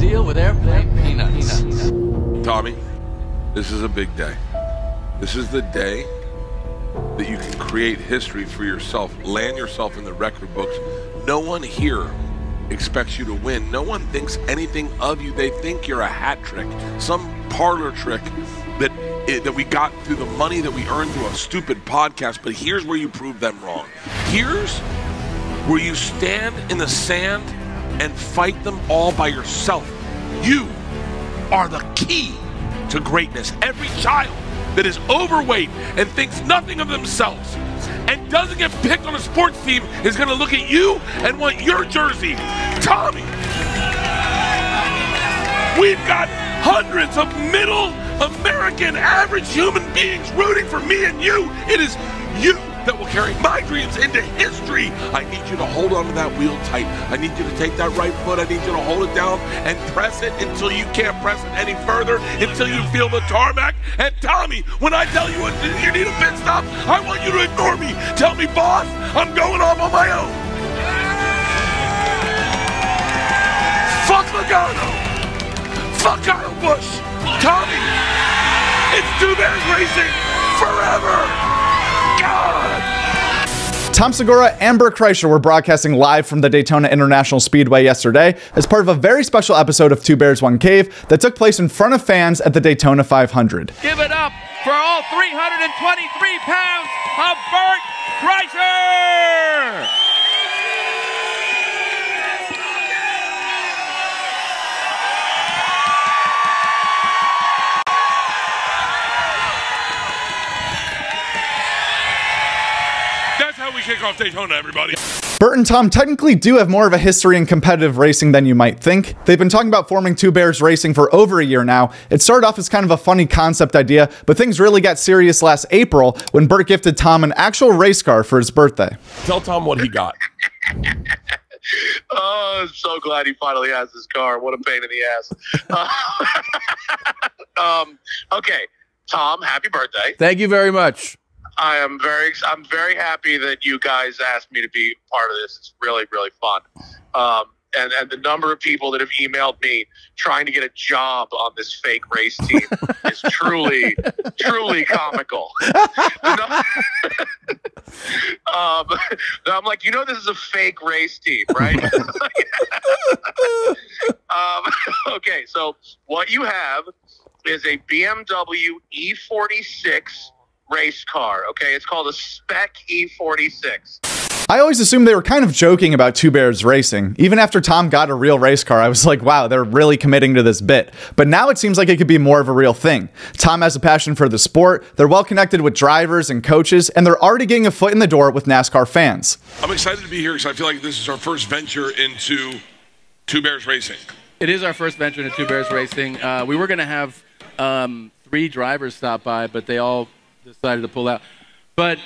deal with airplane peanuts. Tommy, this is a big day. This is the day that you can create history for yourself, land yourself in the record books. No one here expects you to win. No one thinks anything of you. They think you're a hat trick, some parlor trick that we got through the money that we earned through a stupid podcast. But here's where you prove them wrong. Here's where you stand in the sand and fight them all by yourself. You are the key to greatness. Every child that is overweight and thinks nothing of themselves and doesn't get picked on a sports team is going to look at you and want your jersey. Tommy, we've got hundreds of middle American average human beings rooting for me and you. It is you that will carry my dreams into history. I need you to hold onto that wheel tight. I need you to take that right foot. I need you to hold it down and press it until you can't press it any further, until you feel the tarmac. And Tommy, when I tell you you need a pit stop, I want you to ignore me. Tell me, boss, I'm going off on my own. Fuck Logano. Fuck Kyle Busch. Tommy, it's Two Bears Racing forever. God. Tom Segura and Bert Kreischer were broadcasting live from the Daytona International Speedway yesterday as part of a very special episode of Two Bears, One Cave that took place in front of fans at the Daytona 500. Give it up for all 323 pounds of Bert Kreischer! How we kick off Daytona, everybody. Bert and Tom technically do have more of a history in competitive racing than you might think. They've been talking about forming Two Bears Racing for over a year now. It started off as kind of a funny concept idea, but things really got serious last April when Bert gifted Tom an actual race car for his birthday. Tell Tom what he got. Oh, I'm so glad he finally has his car. What a pain in the ass. Okay, Tom, happy birthday. Thank you very much. I'm very happy that you guys asked me to be part of this. It's really, really fun. And the number of people that have emailed me trying to get a job on this fake race team is truly, truly comical. I'm like, this is a fake race team, right? Okay, so what you have is a BMW E46 race car. Okay, it's called a Spec E46. I always assumed they were kind of joking about Two Bears Racing. Even after Tom got a real race car, I was like, wow, they're really committing to this bit. But now it seems like it could be more of a real thing. Tom has a passion for the sport, they're well connected with drivers and coaches, and they're already getting a foot in the door with NASCAR fans. I'm excited to be here because I feel like this is our first venture into Two Bears Racing. It is our first venture into Two Bears Racing. We were going to have 3 drivers stop by, but they all decided to pull out. But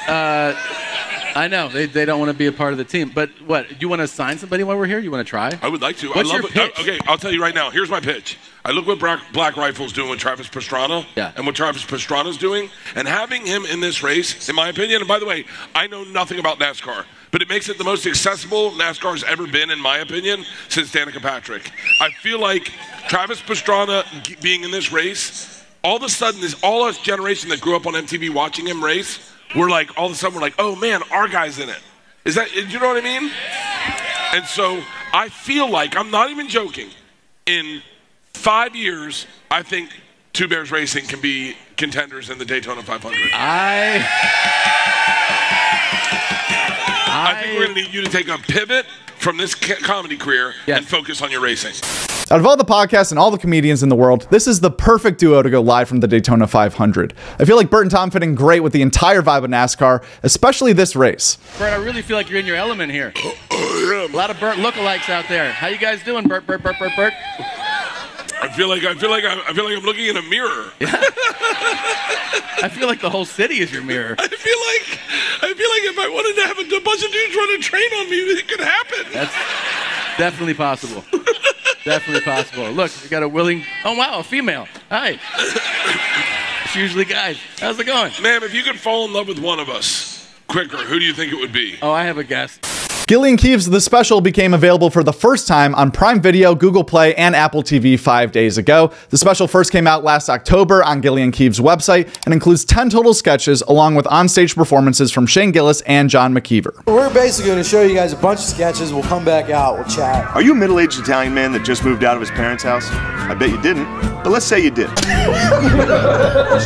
I know they don't want to be a part of the team. But what, do you want to sign somebody while we're here? You want to try? I would like to. What's I love your pitch? Okay, I'll tell you right now. Here's my pitch. I look what Black Rifle's doing with Travis Pastrana, and what Travis Pastrana's doing, and having him in this race, in my opinion. And by the way, I know nothing about NASCAR, but it makes it the most accessible NASCAR's ever been, in my opinion, since Danica Patrick. I feel like Travis Pastrana being in this race, all of a sudden, all us generation that grew up on MTV watching him race, we're like, all of a sudden, we're like, oh man, our guy's in it. Do you know what I mean? And so I feel like, I'm not even joking, in 5 years, I think Two Bears Racing can be contenders in the Daytona 500. I think we're going to need you to take a pivot from this comedy career and focus on your racing. Out of all the podcasts and all the comedians in the world, this is the perfect duo to go live from the Daytona 500. I feel like Bert and Tom fit in great with the entire vibe of NASCAR, especially this race. Bert, I really feel like you're in your element here. A lot of Bert lookalikes out there. How you guys doing, Bert? I feel like I'm looking in a mirror. Yeah. I feel like the whole city is your mirror. I feel like if I wanted to have a bunch of dudes run a train on me, it could happen. That's definitely possible. Definitely possible. Look, we got a willing... Oh, wow, a female. Hi. It's usually guys. How's it going? Ma'am, if you could fall in love with one of us quicker, who do you think it would be? Oh, I have a guess. Gilly and Keeves, the special, became available for the first time on Prime Video, Google Play, and Apple TV 5 days ago. The special first came out last October on Gilly and Keeves' website and includes 10 total sketches along with onstage performances from Shane Gillis and John McKeever. We're basically going to show you guys a bunch of sketches. We'll come back out, we'll chat. Are you a middle-aged Italian man that just moved out of his parents' house? I bet you didn't, but let's say you did.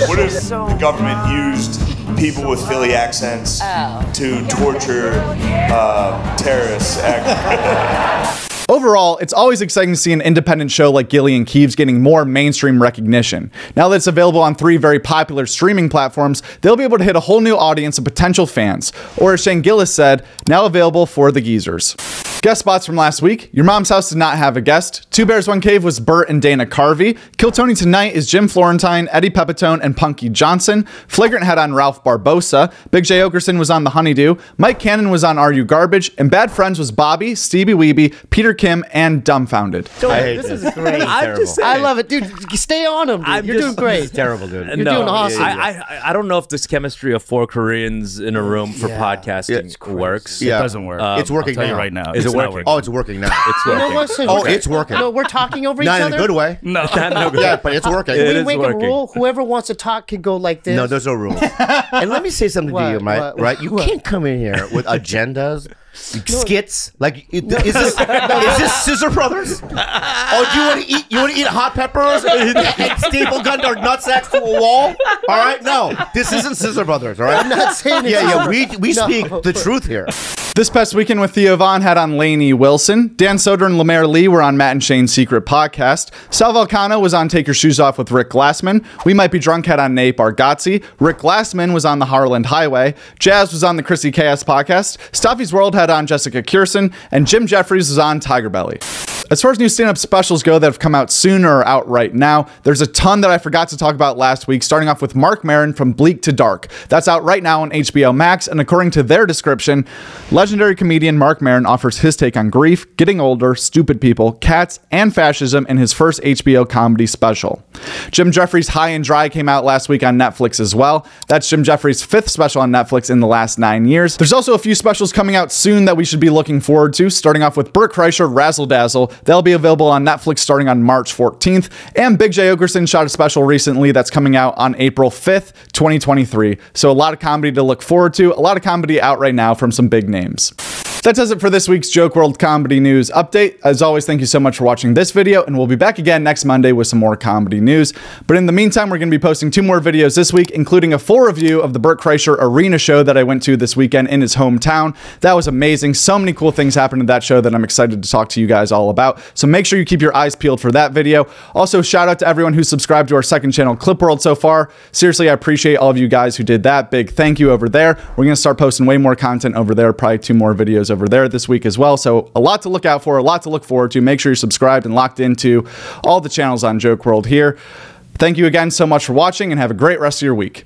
What if the government used people with Philly accents to torture terrorists? Overall, it's always exciting to see an independent show like Gilly and Keeves getting more mainstream recognition. Now that it's available on 3 very popular streaming platforms, they'll be able to hit a whole new audience of potential fans. Or as Shane Gillis said, now available for the geezers. Guest spots from last week. Your Mom's House did not have a guest. Two Bears, One Cave was Bert and Dana Carvey. Kill Tony Tonight is Jim Florentine, Eddie Pepitone, and Punky Johnson. Flagrant had on Ralph Barbosa. Big J. Okerson was on The Honeydew. Mike Cannon was on Are You Garbage? And Bad Friends was Bobby, Stevie Weeby, Peter Kim, and Dumbfounded. I hate this. Is great. I love it, dude. Stay on him, dude. You're doing great. This is terrible, dude. You're doing awesome. I don't know if this chemistry of 4 Koreans in a room for podcasting works. Yeah. It doesn't work. It's working now. right now. Is it working? Oh, it's working now. It's working. You know what? So oh, it's working. No, we're talking over each other. Not in a good way. No, not in a good way. Yeah, but it's working. We make a rule. Whoever wants to talk can go like this. No, there's no rule. And let me say something to you, Mike. Right? You can't come in here with agendas. Skits like is this Scissor Brothers? Oh, do you want to eat hot peppers and staple gun or nutsacks to a wall? All right, no, this isn't Scissor Brothers. All right, I'm not saying it's we speak the truth here. This past weekend with Theo Vaughn had on Lainey Wilson. Dan Soder and Lemaire Lee were on Matt and Shane's Secret Podcast. Sal Volcano was on Take Your Shoes Off with Rick Glassman. We Might Be Drunk had on Nate Bargatze. Rick Glassman was on the Harland Highway. Jazz was on the Chrissy Chaos Podcast. Staffy's World had on Jessica Kierson. And Jim Jeffries was on Tiger Belly. As far as new stand-up specials go that have come out soon or are out right now, there's a ton that I forgot to talk about last week, starting off with Mark Maron from Bleak to Dark. That's out right now on HBO Max, and according to their description, legendary comedian Mark Maron offers his take on grief, getting older, stupid people, cats, and fascism in his first HBO comedy special. Jim Jeffries' High and Dry came out last week on Netflix as well. That's Jim Jeffries' 5th special on Netflix in the last 9 years. There's also a few specials coming out soon that we should be looking forward to, starting off with Bert Kreischer, Razzle Dazzle. They'll be available on Netflix starting on March 14th. And Big J. Okerson shot a special recently that's coming out on April 5th, 2023. So a lot of comedy to look forward to, a lot of comedy out right now from some big names. That does it for this week's Joke World Comedy News Update. As always, thank you so much for watching this video, and we'll be back again next Monday with some more comedy news. But in the meantime, we're going to be posting 2 more videos this week, including a full review of the Bert Kreischer Arena show that I went to this weekend in his hometown. That was amazing. So many cool things happened at that show that I'm excited to talk to you guys all about. So make sure you keep your eyes peeled for that video. Also, shout out to everyone who subscribed to our second channel, Clip World, so far. Seriously, I appreciate all of you guys who did that. Big thank you over there. We're going to start posting way more content over there, probably 2 more videos over there this week as well. So a lot to look out for, a lot to look forward to. Make sure you're subscribed and locked into all the channels on Joke World here. Thank you again so much for watching, and have a great rest of your week.